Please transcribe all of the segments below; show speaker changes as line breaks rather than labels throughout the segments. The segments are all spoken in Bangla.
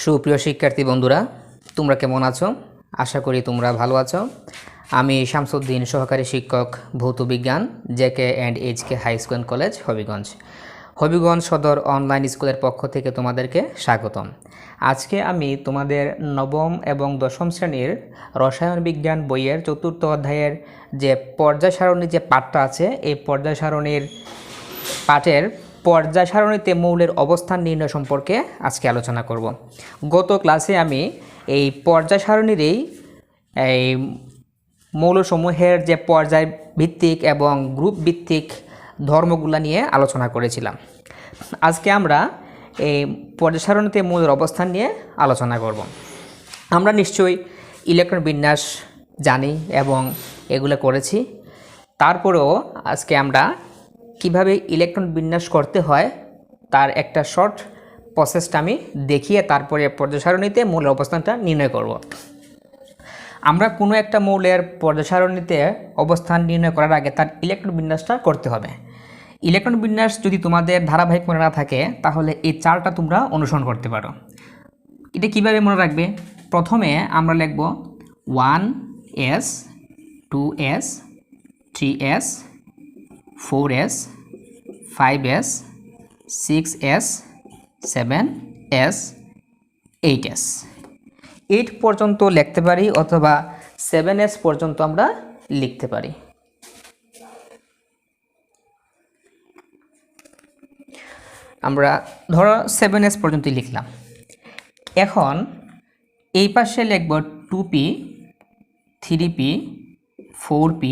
সুপ্রিয় শিক্ষার্থী বন্ধুরা, তোমরা কেমন আছো? আশা করি তোমরা ভালো আছো। আমি শামসুদ্দিন, সহকারী শিক্ষক ভৌত বিজ্ঞান, JK and HK high school and college, Habiganj Sadar online স্কুলের পক্ষ থেকে তোমাদেরকে স্বাগতম। আজকে আমি তোমাদের নবম এবং দশম শ্রেণীর রসায়ন বিজ্ঞান বইয়ের ৪র্থ অধ্যায়ের যে পর্যায় সারণী যে পাঠটা আছে, এই পর্যায় সারণীর পাঠের পর্যায় সারণীতে মৌলের অবস্থান নির্ণয় সম্পর্কে আজকে আলোচনা করব। গত ক্লাসে আমি এই পর্যায় সারণীর এই মৌলসমূহের যে পর্যায় ভিত্তিক এবং গ্রুপ ভিত্তিক ধর্মগুলো নিয়ে আলোচনা করেছিলাম। আজকে আমরা এই পর্যায় সারণীতে মৌলের অবস্থান নিয়ে আলোচনা করব। আমরা নিশ্চয়ই ইলেকট্রন বিন্যাস জানি এবং এগুলো করেছি। তারপরেও আজকে আমরা কিভাবে ইলেকট্রন বিন্যাস করতে হয় তার একটা শর্ট প্রসেসটা আমি দেখিয়ে তারপরে পর্যায় সারণীতে মৌলের অবস্থানটা নির্ণয় করব। আমরা কোনো একটা মৌলের পর্যায় সারণীতে অবস্থান নির্ণয় করার আগে তার ইলেকট্রন বিন্যাসটা করতে হবে। ইলেকট্রন বিন্যাস যদি তোমাদের ধারাবাহিক মনে না থাকে তাহলে এই চার্টটা তোমরা অনুসরণ করতে পারো। এটা কিভাবে মনে রাখবে? প্রথমে আমরা লিখব 1s 2s 3s 4s 5s 6s 7s 8s 8 পর্যন্ত লিখতে পারি অথবা 7s পর্যন্ত আমরা লিখতে পারি। আমরা ধরো 7s পর্যন্ত লিখলাম। এখন এই পাশে লিখব 2p 3p 4p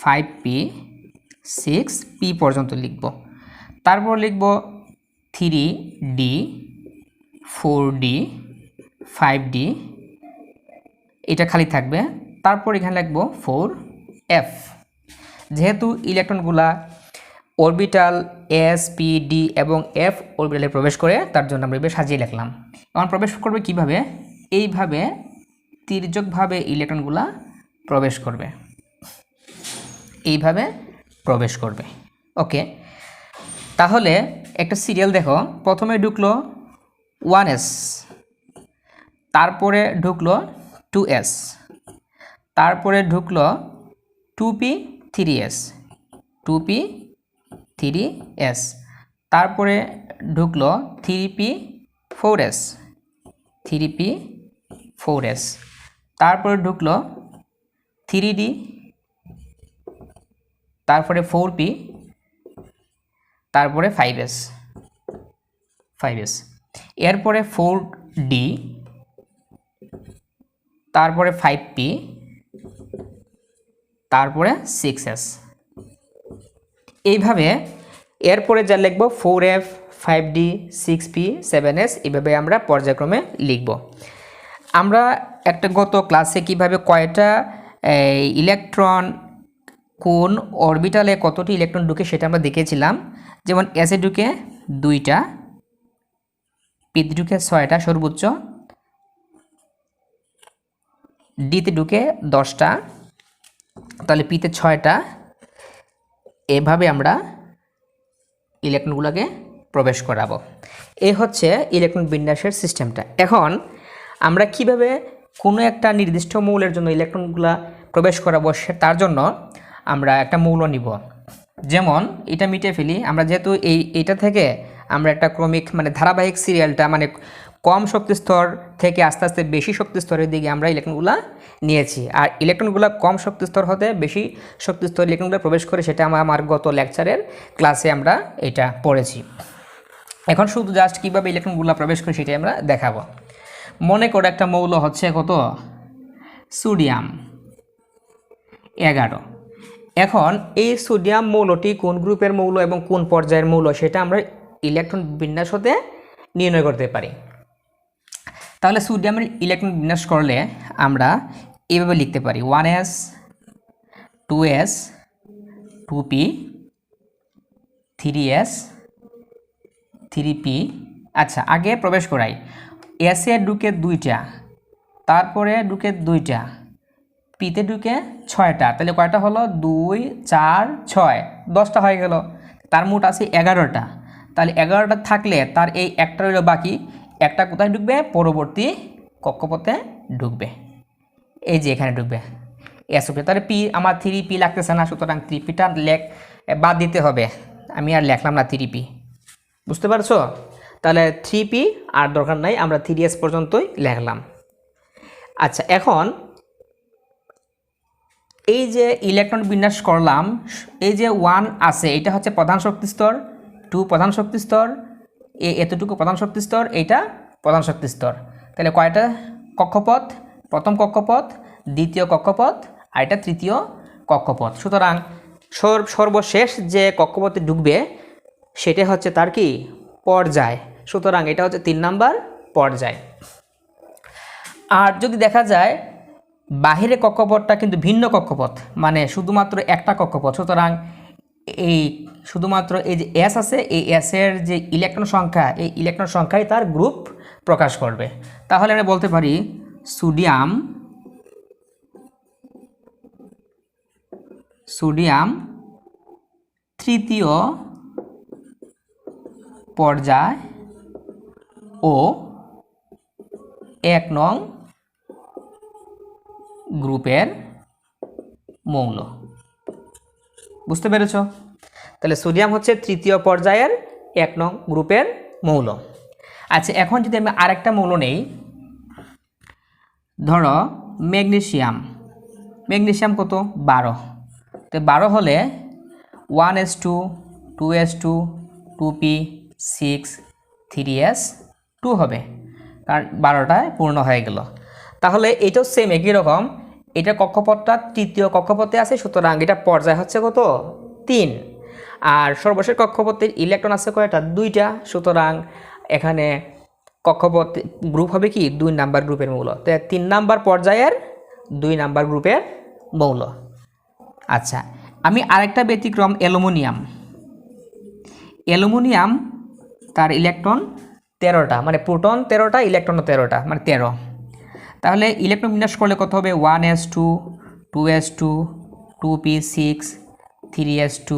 5p 6p পর্যন্ত লিখব। তারপর লিখব 3d 4d 5d, এটা খালি থাকবে। তারপর এখানে লিখব 4f। যেহেতু ইলেকট্রনগুলা অরবিটাল s p d এবং f অরবিটালে প্রবেশ করে, তার জন্য আমরা এভাবে সাজিয়ে লিখলাম। এখন প্রবেশ করবে কিভাবে? এইভাবে তির্যকভাবে ইলেকট্রনগুলা প্রবেশ করবে, এইভাবে প্রবেশ করবে। ওকে, তাহলে একটা সিরিয়াল দেখো। প্রথমে ঢুকলো 1s, তারপরে ঢুকলো 2s, তারপরে ঢুকলো 2p 3s 2p 3s, তারপরে ঢুকলো 3p 4s 3p 4s, তারপরে ঢুকলো 3d, তারপরে 4p, তারপরে 5s, এরপরে 4d, তারপরে 5p, তারপরে 6s। এইভাবে এরপরে যা লিখব 4f 5d 6p 7s, এইভাবে আমরা পর্যায়ক্রমে লিখব। আমরা একটা গত ক্লাসে কিভাবে কয়টা ইলেকট্রন কোন অরবিটালে কতটি ইলেকট্রন ঢুকে সেটা আমরা দেখেছিলাম। যেমন এসে ঢুকে 2টা, পিতে ঢুকে 6টা সর্বোচ্চ, ডিতে ঢুকে 10টা, তাহলে পিতে 6টা। এভাবে আমরা ইলেকট্রনগুলোকে প্রবেশ করাবো। এই হচ্ছে ইলেকট্রন বিন্যাসের সিস্টেমটা। এখন আমরা কিভাবে কোনো একটা নির্দিষ্ট মৌলের জন্য ইলেকট্রনগুলো প্রবেশ করাবো তার জন্য আমরা একটা মৌল নিব। যেমন এটা মিটে ফেলি আমরা, যেহেতু এইটা থেকে আমরা একটা ক্রমিক ধারাবাহিক সিরিয়ালটা কম শক্তি স্তর থেকে আস্তে আস্তে বেশি শক্তি স্তরের দিকে আমরা ইলেকট্রনগুলো নিয়েছি। আর ইলেকট্রনগুলো কম শক্তি স্তর হতে বেশি শক্তি স্তর ইলেকট্রনগুলো প্রবেশ করে, সেটা আমার গত লেকচারের ক্লাসে আমরা এটা পড়েছি। এখন শুধু জাস্ট কীভাবে ইলেকট্রনগুলো প্রবেশ করে সেটাই আমরা দেখাবো। মনে করে একটা মৌল হচ্ছে কত? সোডিয়াম 11। এখন এই সোডিয়াম মৌলটি কোন গ্রুপের মৌল এবং কোন পর্যায়ের মৌল সেটা আমরা ইলেকট্রন বিন্যাস হতে নির্ণয় করতে পারি। তাহলে সোডিয়ামের ইলেকট্রন বিন্যাস করলে আমরা এইভাবে লিখতে পারি 1s 2s 2p 3s 3p। আচ্ছা, আগে প্রবেশ করাই। এসে ঢুকে 2টা, তারপরে ঢুকে 2টা, পিতে ঢুকে 6টা, তাহলে কয়টা হলো? 2 4 6 10টা হয়ে গেল। তার মোট আছে 11টা। তাহলে 11টা থাকলে তার এই একটা রইল বাকি, একটা কোথায় ঢুকবে, পরবর্তী কক্ষপথে ঢুকবে, এই যে এখানে ঢুকবে এসওপি। তাহলে পি আমার 3p লাগতেছে না, সুতরাং 3pটা বাদ দিতে হবে, আমি আর লিখলাম না 3p, বুঝতে পারছো? তাহলে 3p আর দরকার নাই, আমরা 3s পর্যন্তই লিখলাম। আচ্ছা, এখন এই যে ইলেকট্রন বিন্যাস করলাম, এই যে 1 আছে এটা হচ্ছে প্রধান শক্তি স্তর, 2 প্রধান শক্তি স্তর, এতটুকু প্রধান শক্তি স্তর, এইটা প্রধান শক্তি স্তর। তাহলে কয়টা কক্ষপথ? প্রথম কক্ষপথ, দ্বিতীয় কক্ষপথ, আর এটা তৃতীয় কক্ষপথ। সুতরাং সর্বশেষ যে কক্ষপথে ঢুকবে সেটা হচ্ছে তার কি পর্যায়, সুতরাং এটা হচ্ছে 3 নাম্বার পর্যায়। আর যদি দেখা যায় বাহিরে কক্ষপথটা কিন্তু ভিন্ন কক্ষপথ, মানে শুধুমাত্র একটা কক্ষপথ, সুতরাং এই শুধুমাত্র এই যে এস আছে, এই এসের যে ইলেকট্রন সংখ্যা, এই ইলেকট্রন সংখ্যাই তার গ্রুপ প্রকাশ করবে। তাহলে আমরা বলতে পারি সোডিয়াম তৃতীয় পর্যায় ও 1 নং গ্রুপের মৌল। বুঝতে পেরেছ? তাহলে সোডিয়াম হচ্ছে তৃতীয় পর্যায়ের 1 নং গ্রুপের মৌল। আচ্ছা, এখন যদি আমি আরেকটা মৌল নেই, ধরো ম্যাগনেসিয়াম কত 12, তো 12 হলে 1s2 2s2 2p 6 3s2 হবে, কারণ 12টায় পূর্ণ হয়ে গেল। তাহলে এটাও সেম একই রকম, এটা কক্ষপথটা তৃতীয় কক্ষপথে আছে, সুতরাং এটা পর্যায় হচ্ছে কত 3। আর সর্বশেষ কক্ষপথের ইলেকট্রন আছে কয়টা 2টা, সুতরাং এখানে কক্ষপথ গ্রুপ হবে কি 2 নাম্বার গ্রুপের মৌল, তো 3 নাম্বার পর্যায়ের 2 নাম্বার গ্রুপের মৌল। আচ্ছা, আমি আরেকটা ব্যতিক্রম অ্যালুমিনিয়াম, তার ইলেকট্রন 13টা, মানে প্রোটন 13টা, ইলেকট্রন 13টা, মানে 13। তাহলে ইলেকট্রন বিন্যাস করলে কত হবে 1s2 2s2 2p6 3s2,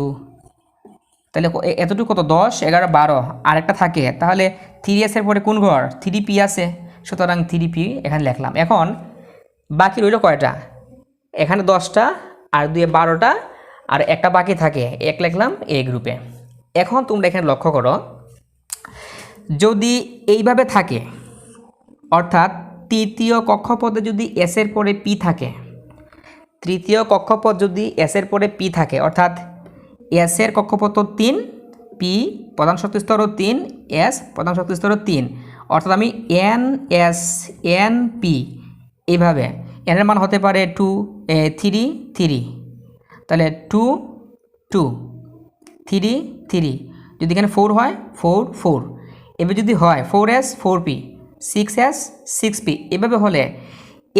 তাহলে এতটুকু কত 10 11 12, আরেকটা থাকে, তাহলে 3s এর পরে কোন ঘর 3p আছে, সুতরাং 3p এখানে লিখলাম। এখন বাকি রইল কয়টা, এখানে 10টা আর 2 12টা, আর একটা বাকি থাকে, 1 লিখলাম এ গ্রুপে। এখন তোমরা এখানে লক্ষ্য করো, যদি এইভাবে থাকে, অর্থাৎ তৃতীয় কক্ষপথে যদি এস এর পরে পি থাকে, তৃতীয় কক্ষপথ যদি এস এর পরে পি থাকে, অর্থাৎ এস এর কক্ষপথ 3, পি প্রধান শক্তি স্তর 3, এস প্রধান শক্তি স্তর 3, অর্থাৎ আমি এন পি এইভাবে, এন এর মান হতে পারে 2 3 3, তাহলে 2 2 3 3, যদি এখানে 4 হয় 4 4, এবার যদি হয় 4s 4p 6s 6p, এভাবে হলে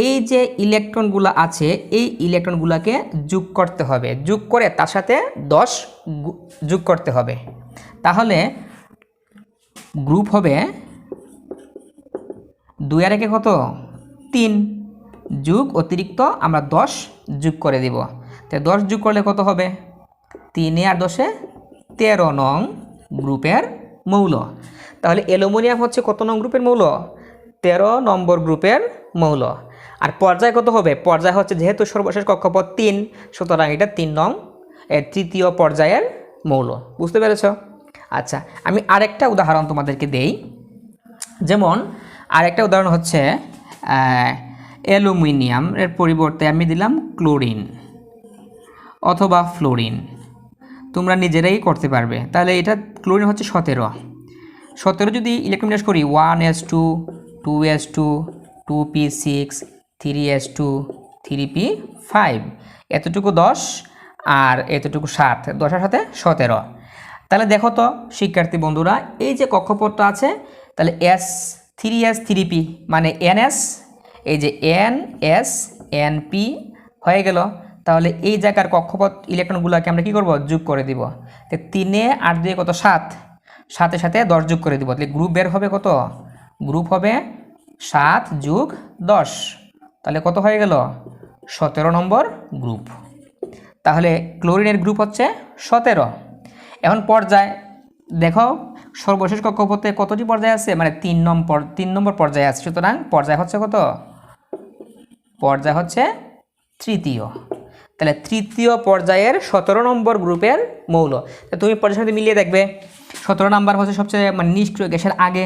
এই যে ইলেকট্রনগুলো আছে এই ইলেকট্রনগুলোকে যোগ করতে হবে, যোগ করে তার সাথে 10 যোগ করতে হবে, তাহলে গ্রুপ হবে 2 আর 1 কত 3, যোগ অতিরিক্ত আমরা 10 যোগ করে দিব, তো 10 যোগ করলে কত হবে 3 আর 10 13 নং গ্রুপের মৌল। তাহলে অ্যালুমিনিয়াম হচ্ছে কত নং গ্রুপের মৌল 13 নম্বর গ্রুপের মৌল। আর পর্যায় কত হবে, পর্যায় হচ্ছে যেহেতু সর্বশেষ কক্ষপথ 3, সুতরাং এটা 3 নং তৃতীয় পর্যায়ের মৌল। বুঝতে পেরেছ? আচ্ছা, আমি আরেকটা উদাহরণ তোমাদেরকে দেই, যেমন আরেকটা উদাহরণ হচ্ছে অ্যালুমিনিয়াম এর পরিবর্তে আমি দিলাম ক্লোরিন অথবা ফ্লোরিন, তোমরা নিজেরাই করতে পারবে। তাহলে এটা ক্লোরিন হচ্ছে 17 যদি ইলেকট্রন বিন্যাস করি 1s2 2s2 2p6 3s2 3p5, এতটুকু 10 আর এতটুকু 7, 10 এর সাথে 17। তাহলে দেখো তো শিক্ষার্থী বন্ধুরা, এই যে কক্ষপথটা আছে, তাহলে s 3s 3p মানে ns, এই যে ns np হয়ে গেল। তাহলে এই জায়গার কক্ষপথ ইলেকট্রনগুলোকে আমরা কি করব যোগ করে দিব, তো 3 আর 2 কত 7, 7 সাথে 10 যোগ করে দিব, তাহলে গ্রুপ বের হবে কত, গ্রুপ হবে 7 যোগ 10, তাহলে কত হয়ে গেল 17 নম্বর গ্রুপ। তাহলে ক্লোরিনের গ্রুপ হচ্ছে 17। এখন পর্যায় দেখো, সর্বশেষ কক্ষপথে কতটি পর্যায় আছে, মানে 3 নম্বর পর্যায়ে আছে। সুতরাং পর্যায় হচ্ছে কত, পর্যায় হচ্ছে তৃতীয়। তাহলে তৃতীয় পর্যায়ের 17 নম্বর গ্রুপের মৌল। তুমি পর্যায়ের সাথে মিলিয়ে দেখবে 17 নম্বর হচ্ছে সবচেয়ে মানে নিষ্ক্রিয় গ্যাসের আগে,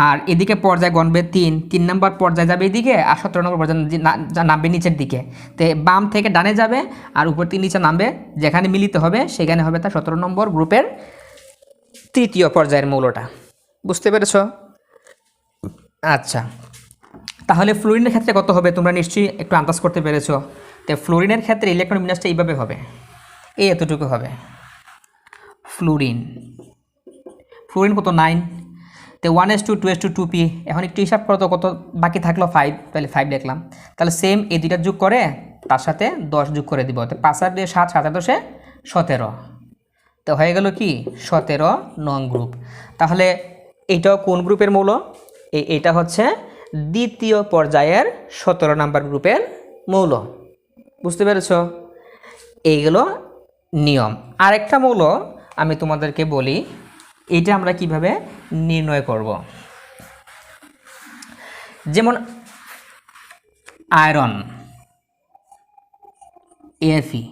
আর এদিকে পর্যায় গণবে 3 নম্বর পর্যায়ে যাবে এদিকে, আর 17 নম্বর পর্যায়ে নামবে নিচের দিকে। তো বাম থেকে ডানে যাবে আর উপর থেকে নিচে নামবে, যেখানে মিলিত হবে সেখানে হবে তার 17 নম্বর গ্রুপের তৃতীয় পর্যায়ের মৌলটা। বুঝতে পেরেছ? আচ্ছা, তাহলে ফ্লোরিনের ক্ষেত্রে কত হবে তোমরা নিশ্চয়ই একটু আন্দাজ করতে পেরেছো। তো ফ্লোরিনের ক্ষেত্রে ইলেকট্রন বিন্যাসটা এইভাবে হবে, এই এতটুকু হবে ফ্লোরিন। ফ্লোরিন কত 9, তো 1s2 2s2 2p। এখন একটু হিসাব করো তো কত বাকি থাকলো 5, তাহলে 5 লিখলাম। তাহলে সেম এই দুইটা যোগ করে তার সাথে 10 যোগ করে দিব, তো 5 আর 2 7, 7 আর 10 17। তো হয়ে গেল কি 17 নং গ্রুপ। তাহলে এইটাও কোন গ্রুপের মৌল, এটা হচ্ছে দ্বিতীয় পর্যায়ের 17 নাম্বার গ্রুপের মৌল। বুঝতে পেরেছ? এইগুলো নিয়ম। আরেকটা মৌল আমি তোমাদেরকে বলি, এটা আমরা কিভাবে নির্ণয় করব। যেমন আয়রন, এফি।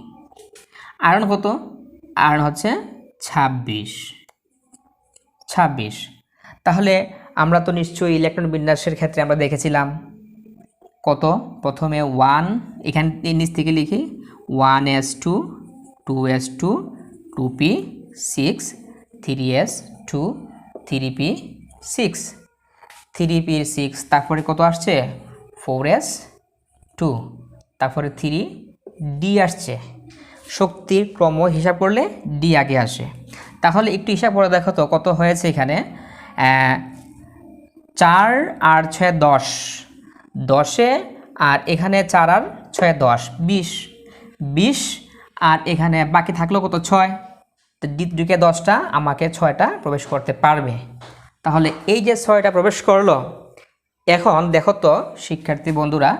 আয়রন কত, আয়রন হচ্ছে 26। তাহলে আমরা তো নিশ্চয়ই ইলেকট্রন বিন্যাসের ক্ষেত্রে আমরা দেখেছিলাম কত, প্রথমে 1, এখান নিচ থেকে লিখি 1s2 2s2 2p 6 3s2 3p 6 তারপরে কত আসছে 4s2, তারপরে 3d আসছে। শক্তির ক্রম হিসাব করলে ডি আগে আসে। তাহলে একটু হিসাব করে দেখো তো কত হয়েছে এখানে। 4 আর 6 10, 10-এ আর এখানে 4 আর 6 10, 20 আর এখানে বাকি থাকলো কত 6। তো দ্বিতীয় 10টা আমাকে 6টা প্রবেশ করতে পারবে। তাহলে এই যে 6টা প্রবেশ করলো, এখন দেখো তো শিক্ষার্থী বন্ধুরা,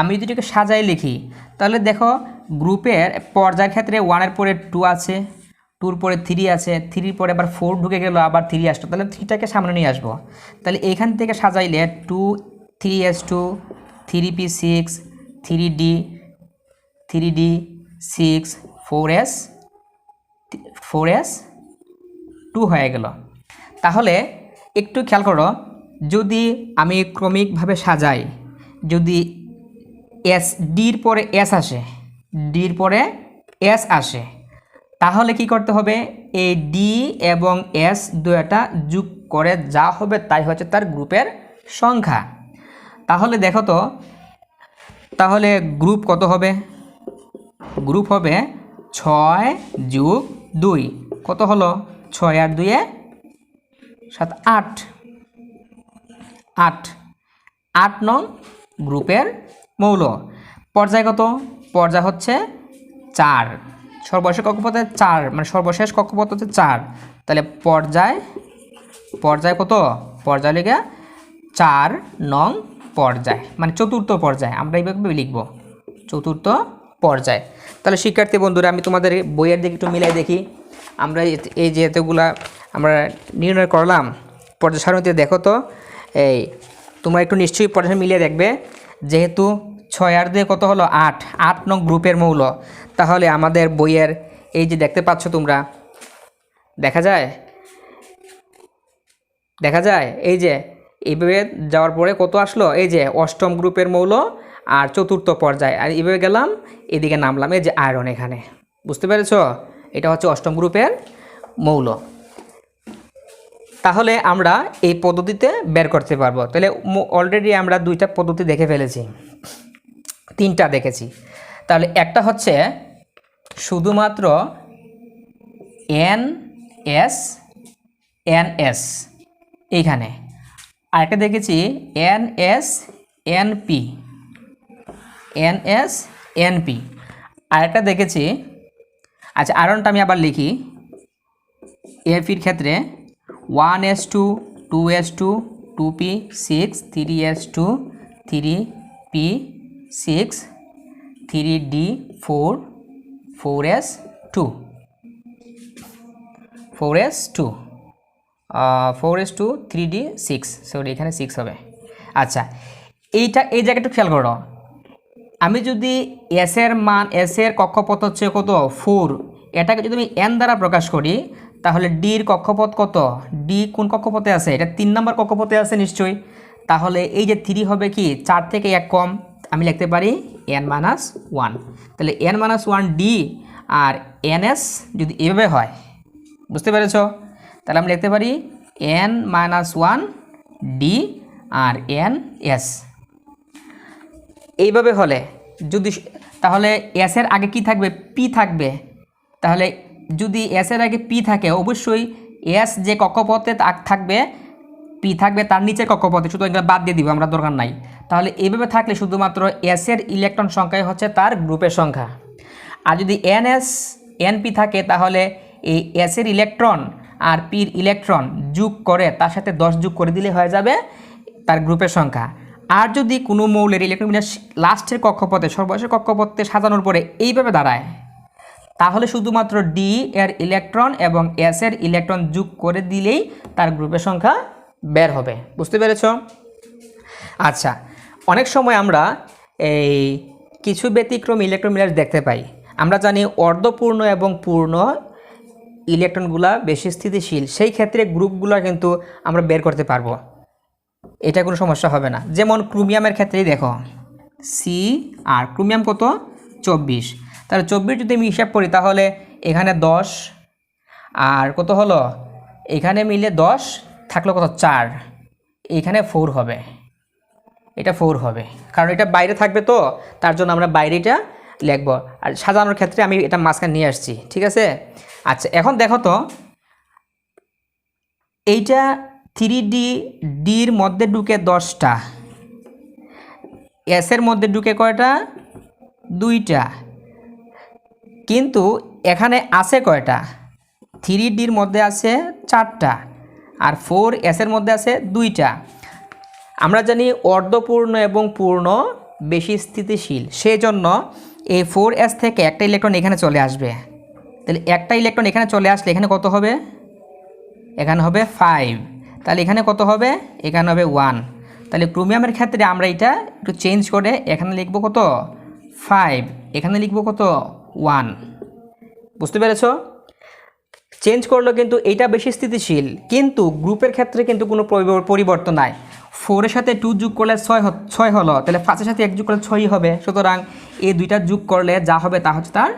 আমি যদি এটাকে সাজাই লিখি তাহলে দেখো গ্রুপের পর্যায়ের ক্ষেত্রে 1-এর পরে 2 আছে, 2-র পরে 3 আছে, 3-র পরে আবার 4 ঢুকে গেল, আবার 3 আসলো, তাহলে 3টাকে সামনে নিয়ে আসবো। তাহলে এইখান থেকে সাজাইলে 2 3s2 3p6 3d 6 4s2 হয়ে গেল। তাহলে একটু খেয়াল করো, যদি আমি ক্রমিকভাবে সাজাই, যদি ডির পরে এস আসে, তাহলে কি করতে হবে, এই ডি এবং এস দুইটা যোগ করে যা হবে তাই হচ্ছে তার গ্রুপের সংখ্যা। তাহলে দেখো তো, তাহলে গ্রুপ কত হবে, গ্রুপ হবে 6 যোগ 2, কত হলো 6 আর 2 7 8 নং গ্রুপের মৌল। পর্যায় কত, পর্যায় হচ্ছে 4, সর্বশেষ কক্ষপথে 4, মানে সর্বশেষ কক্ষপথ হচ্ছে 4। তাহলে পর্যায় কত, পর্যায় লেগে 4 নং পর্যায়, মানে চতুর্থ পর্যায় আমরা এইভাবে লিখব, চতুর্থ পর্যায়। তাহলে শিক্ষার্থী বন্ধুরা, আমি তোমাদের বইয়ের দিকে একটু মিলাই দেখি। আমরা এই যে এতগুলা আমরা নির্ণয় করলাম পর্যায় সারণীতে, দেখো তো এই তোমরা একটু নিশ্চয়ই পর্যায় মিলিয়ে দেখবে। যেহেতু 6 আর 2 কত হলো 8 নং গ্রুপের মৌল। তাহলে আমাদের বইয়ের এই যে দেখতে পাচ্ছ তোমরা, দেখা যায় এই যে এইভাবে যাওয়ার পরে কত আসলো, এই যে 8ম গ্রুপের মৌল আর চতুর্থ পর্যায়, আর এইভাবে গেলাম এদিকে নামলাম, এই যে আয়রন এখানে। বুঝতে পেরেছ? এটা হচ্ছে 8ম গ্রুপের মৌল। তাহলে আমরা এই পদ্ধতিতে বের করতে পারবো। তাহলে অলরেডি আমরা 2টা পদ্ধতি দেখে ফেলেছি, 3টা দেখেছি। তাহলে একটা হচ্ছে শুধুমাত্র NS এইখানে, আরেকটা দেখেছি NS NP, আরেকটা দেখেছি। আচ্ছা, আয়রনটা আমি আবার লিখি। এফির ক্ষেত্রে 1s2 2s2 2p6 3s2 3p6 3d4 4s2। 4s2 3d6, sorry এখানে 6 হবে। আচ্ছা, এই জায়গাটা একটু খেয়াল করো, আমি যদি এর মান এর কক্ষপথ হচ্ছে কত 4, এটাকে যদি আমি n দ্বারা প্রকাশ করি তাহলে ডির কক্ষপথ কত, ডি কোন কক্ষপথে আছে, এটা 3 নম্বর কক্ষপথে আছে নিশ্চয়ই। তাহলে এই যে 3 হবে কি 4 থেকে 1 কম, আমি লিখতে পারি n-1। তাহলে n-1 ডি আর ns যদি এভাবে হয়, বুঝতে পেরেছ, তাহলে আমি লিখতে পারি n-1 ডি আর ns। এইভাবে হলে যদি, তাহলে এস এর আগে কি থাকবে, পি থাকবে। তাহলে যদি এস এর আগে পি থাকে অবশ্যই এস যে কক্ষপথে থাকবে পি থাকবে তার নিচের কক্ষপথে, শুধু এগুলো বাদ দিয়ে দিব, আমরা দরকার নাই। তাহলে এইভাবে থাকলে শুধুমাত্র এস এর ইলেকট্রন সংখ্যাই হচ্ছে তার গ্রুপের সংখ্যা। আর যদি এনপি থাকে তাহলে এই এস এর ইলেকট্রন আর পির ইলেকট্রন যোগ করে তার সাথে 10 যোগ করে দিলে হয়ে যাবে তার গ্রুপের সংখ্যা। আর যদি কোনো মৌলের ইলেকট্রন বিন্যাস লাস্টের কক্ষপথে সর্বশেষ কক্ষপথে সাজানোর পরে এইভাবে দাঁড়ায়, তাহলে শুধুমাত্র ডি এর ইলেকট্রন এবং এস এর ইলেকট্রন যোগ করে দিলেই তার গ্রুপের সংখ্যা বের হবে। বুঝতে পেরেছ? আচ্ছা, অনেক সময় আমরা এই কিছু ব্যতিক্রম ইলেকট্রন বিন্যাস দেখতে পাই। আমরা জানি অর্ধপূর্ণ এবং পূর্ণ ইলেকট্রনগুলা বেশি স্থিতিশীল, সেই ক্ষেত্রে গ্রুপগুলো কিন্তু আমরা বের করতে পারবো, এটা কোনো সমস্যা হবে না। যেমন ক্রোমিয়ামের ক্ষেত্রেই দেখো, সি আর ক্রোমিয়াম কত 24, তাহলে 24 যদি আমি হিসাব করি তাহলে এখানে 10 আর কত হলো, এখানে মিলে 10 থাকলো কত 4, এখানে 4 হবে, এটা 4 হবে, কারণ এটা বাইরে থাকবে তো তার জন্য আমরা বাইরেটা লিখবো। আর সাজানোর ক্ষেত্রে আমি এটা মাঝখানে নিয়ে আসছি, ঠিক আছে। আচ্ছা, এখন দেখো তো এইটা 3D ডির মধ্যে ঢুকে 10টা, এসের মধ্যে ঢুকে কয়টা, 2টা, কিন্তু এখানে আছে কয়টা, 3Dর মধ্যে আছে 4টা আর 4Sএর মধ্যে আছে 2টা। আমরা জানি অর্ধপূর্ণ এবং পূর্ণ বেশি স্থিতিশীল, সেই জন্য এই 4S থেকে একটা ইলেকট্রন এখানে চলে আসবে। তাহলে একটা ইলেকট্রন এখানে চলে আসলে এখানে কত হবে, এখানে হবে 5, তাহলে এখানে কত হবে, এখানে হবে 1। তাহলে ক্রোমিয়ামের ক্ষেত্রে আমরা এটা একটু চেঞ্জ করে এখানে লিখব কত 5, এখানে লিখব কত 1। বুঝতে পেরেছ? চেঞ্জ করলো কিন্তু এইটা বেশি স্থিতিশীল, কিন্তু গ্রুপের ক্ষেত্রে কিন্তু কোনো পরিবর্তন নাই। 4-এর সাথে 2 যোগ করলে 6 হলো, তাহলে 5-এর সাথে 1 যোগ করলে 6ই হবে। সুতরাং এই দুইটা যোগ করলে যা হবে তা হচ্ছে তার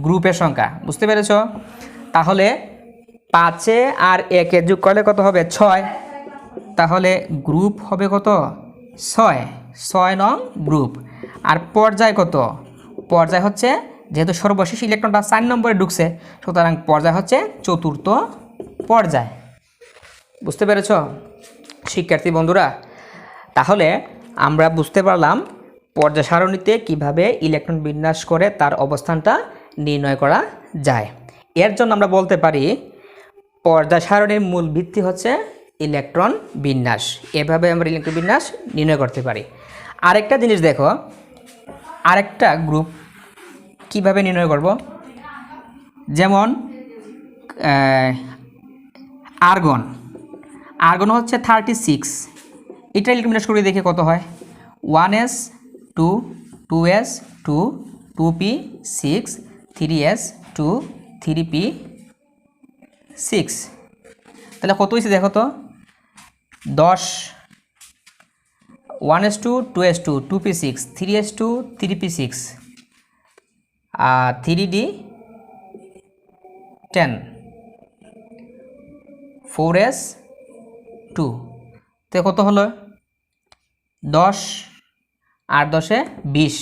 গ্রুপের সংখ্যা। বুঝতে পেরেছ? তাহলে 5-এ আর 1-এ যোগ করলে কত হবে 6, তাহলে গ্রুপ হবে কত 6 নং গ্রুপ। আর পর্যায় কত, পর্যায় হচ্ছে যেহেতু সর্বশেষ ইলেকট্রনটা 4 নম্বরে ঢুকছে, সুতরাং পর্যায় হচ্ছে 4র্থ পর্যায়। বুঝতে পেরেছ শিক্ষার্থী বন্ধুরা? তাহলে আমরা বুঝতে পারলাম পর্যায় সারণীতে কীভাবে ইলেকট্রন বিন্যাস করে তার অবস্থানটা নির্ণয় করা যায়। এর জন্য আমরা বলতে পারি পর্যায় সারণীর মূল ভিত্তি হচ্ছে ইলেকট্রন বিন্যাস। এভাবে আমরা ইলেকট্রন বিন্যাস নির্ণয় করতে পারি। আরেকটা জিনিস দেখো, আরেকটা গ্রুপ কিভাবে নির্ণয় করব, যেমন আর্গন, আর্গন হচ্ছে 36, এটা ইলেকট্রন বিন্যাস করে দেখে কত হয়, 1s 2 2s 2 2p 6 3s 2 3p 6, তাহলে কত হয়েছে দেখো তো 10, 1s2 2s2 2p6 3s2 3p6 আর 3d 10 4s 2, তো কত হলো 10 আর 10-এ 20,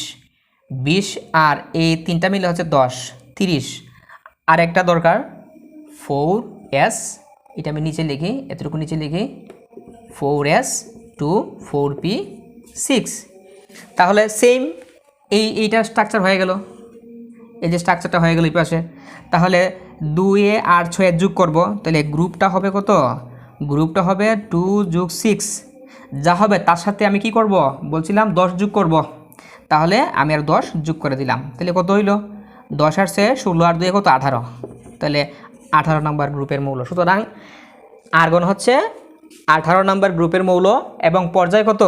20 আর এই তিনটা মিলে হচ্ছে 10 30, আর একটা দরকার 4s, এটা আমি নিচে লিখি, এতটুকু নিচে লিখি 4s 2 4p 6, তাহলে সেম এইটা স্ট্রাকচার হয়ে গেল, এই যে স্ট্রাকচারটা হয়ে গেল এই পাশে। তাহলে 2-এ আর 6-এ যোগ করব, তাহলে গ্রুপটা হবে কত, গ্রুপটা হবে 2 যোগ 6, যা হবে তার সাথে আমি কি করব বলছিলাম 10 যোগ করব, তাহলে আমি আর 10 যোগ করে দিলাম, তাহলে কত হইল 10 আর 6 16 আর 2 কত 18, তাহলে 18 নম্বর গ্রুপের মৌল। সুতরাং আর্গন হচ্ছে 18 নম্বর গ্রুপের মৌল এবং পর্যায় কত?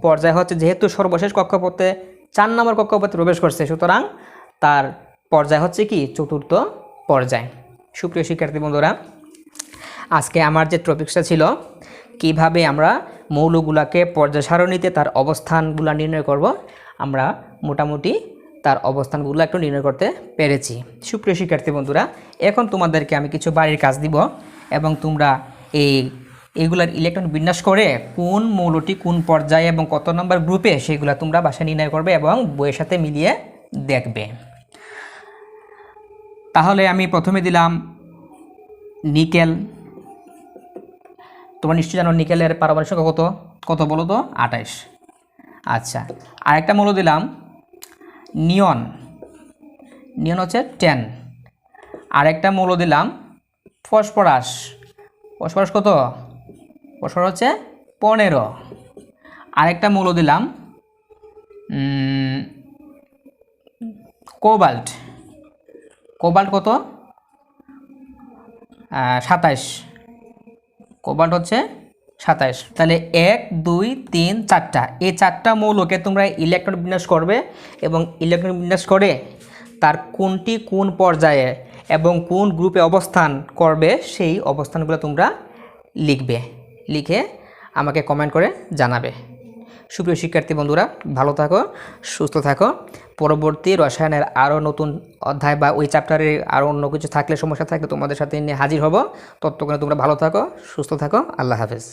পর্যায় হচ্ছে যেহেতু সর্বশেষ কক্ষপথে 4 নম্বর কক্ষপথে প্রবেশ করছে, সুতরাং তার পর্যায় হচ্ছে কি? চতুর্থ পর্যায়। সুপ্রিয় শিক্ষার্থী বন্ধুরা, আজকে আমার যে টপিকসটা ছিল কিভাবে আমরা মৌলগুলাকে পর্যায় সারণীতে তার অবস্থানগুলো নির্ণয় করব, আমরা মোটামুটি তার অবস্থানগুলো একটু নির্ণয় করতে পেরেছি। সুপ্রিয় শিক্ষার্থী বন্ধুরা, এখন তোমাদেরকে আমি কিছু বাড়ির কাজ দিব এবং তোমরা এইগুলার ইলেকট্রন বিন্যাস করে কোন মৌলটি কোন পর্যায়ে এবং কত নম্বর গ্রুপে সেগুলো তোমরা বাসায় নির্ণয় করবে এবং বইয়ের সাথে মিলিয়ে দেখবে। তাহলে আমি প্রথমে দিলাম নিকেল। তোমরা নিশ্চয়ই জানো নিকেলের পারমাণবিক সংখ্যা কত? কত বলো তো? 28। আচ্ছা, আরেকটা মৌল দিলাম নিয়ন। নিয়ন হচ্ছে 10। আরেকটা মৌল দিলাম ফসফরাস। ফসফরাস কত? ফসফরাস হচ্ছে 15। আরেকটা মৌল দিলাম কোবাল্ট। কোবাল্ট কত? 27। কোবাল্ট হচ্ছে 27। তাহলে 1 2 3 4টা, এই 4টা মৌলকে তোমরা ইলেকট্রন বিন্যাস করবে এবং ইলেকট্রন বিন্যাস করে তার কোনটি কোন পর্যায়ে এবং কোন গ্রুপে অবস্থান করবে সেই অবস্থানগুলো তোমরা লিখবে, লিখে আমাকে কমেন্ট করে জানাবে। সুপ্রিয় শিক্ষার্থী বন্ধুরা, ভালো থাকো, সুস্থ থাকো। পরবর্তী রসায়নের আরও নতুন অধ্যায় বা ওই চ্যাপ্টারে আরও অন্য কিছু থাকলে, সমস্যা থাকলে তোমাদের সাথে নিয়ে হাজির হব। ততক্ষণে তোমরা ভালো থাকো, সুস্থ থাকো। আল্লাহ হাফেজ।